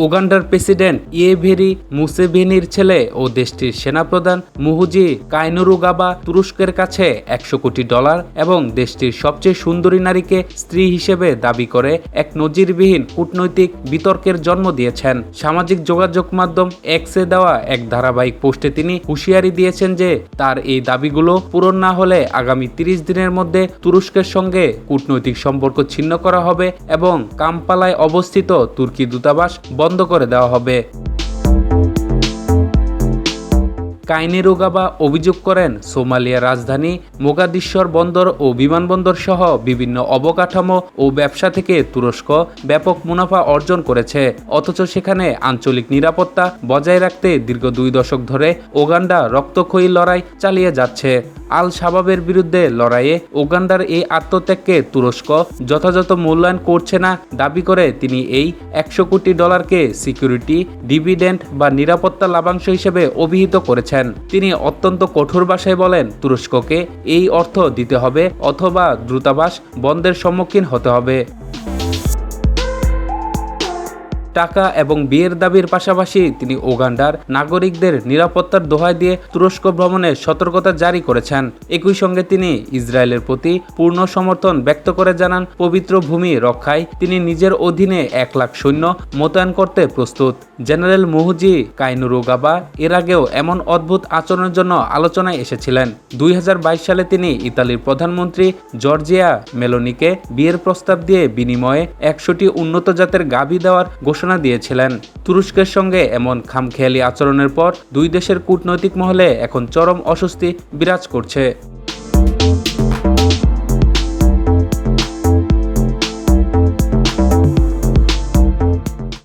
উগান্ডার প্রেসিডেন্ট ইয়েভেরি মুসেভেনির ছেলে ও দেশটির সেনাপ্রধান মুহুজি কাইনুরুগাবা তুরস্কের কাছে $100 কোটি এবং দেশটির সবচেয়ে সুন্দরী নারীকে স্ত্রী হিসেবে দাবি করে এক নজিরবিহীন কূটনৈতিক বিতর্কের জন্ম দিয়েছেন। সামাজিক যোগাযোগ মাধ্যম এক্সে দেওয়া এক ধারাবাহিক পোস্টে তিনি হুঁশিয়ারি দিয়েছেন যে তার এই দাবিগুলো পূরণ না হলে আগামী 30 দিনের মধ্যে তুরস্কের সঙ্গে কূটনৈতিক সম্পর্ক ছিন্ন করা হবে এবং কাম্পালায় অবস্থিত তুর্কি দূতাবাস বন্ধ করে দেওয়া হবে। কাইনেরুগাবা অভিযোগ করেন সোমালিয়ার রাজধানী মোগাদিশ্বর বন্দর ও বিমানবন্দর সহ বিভিন্ন অবকাঠামো ও ব্যবসা থেকে তুরস্ক ব্যাপক মুনাফা অর্জন করেছে, অথচ সেখানে আঞ্চলিক নিরাপত্তা বজায় রাখতে দীর্ঘ 2 দশক ধরে উগান্ডা রক্তক্ষয়ী লড়াই চালিয়ে যাচ্ছে। আল শাবাবের বিরুদ্ধে লড়াইয়ে উগান্ডার এই আত্মত্যাগকে তুরস্ক যথাযথ মূল্যায়ন করছে না দাবি করে তিনি এই $100 কোটি সিকিউরিটি ডিভিডেন্ড বা নিরাপত্তা লাভাংশ হিসেবে অভিহিত করেছেন। তিনি অত্যন্ত কঠোর ভাষায় বলেন, তুরস্ককে এই অর্থ দিতে হবে অথবা দূতাবাস বন্ধের সম্মুখীন হতে হবে। টাকা এবং বিয়ের দাবির পাশাপাশি তিনি উগান্ডার নাগরিকদের নিরাপত্তার দোহাই দিয়ে তুরস্ক ভ্রমণের সতর্কতা জারি করেছেন। একই সঙ্গে তিনি ইসরায়েলের প্রতি পূর্ণ সমর্থন ব্যক্ত করে জানান, পবিত্র ভূমি রক্ষায় তিনি নিজের অধীনে 1 লাখ সৈন্য মোতায়েন করতে প্রস্তুত। জেনারেল মুহুজি কাইনুরুগাবা এর আগেও এমন অদ্ভুত আচরণের জন্য আলোচনায় এসেছিলেন। 2022 সালে তিনি ইতালির প্রধানমন্ত্রী জর্জিয়া মেলোনিকে বিয়ের প্রস্তাব দিয়ে বিনিময়ে 100টি উন্নত জাতের গাভী দেওয়ার ঘোষণা দিয়েছিলেন। তুরস্কের সঙ্গে এমন খামখেয়ালি আচরণের পর দুই দেশের কূটনৈতিক মহলে এখন চরম অস্বস্তি বিরাজ করছে।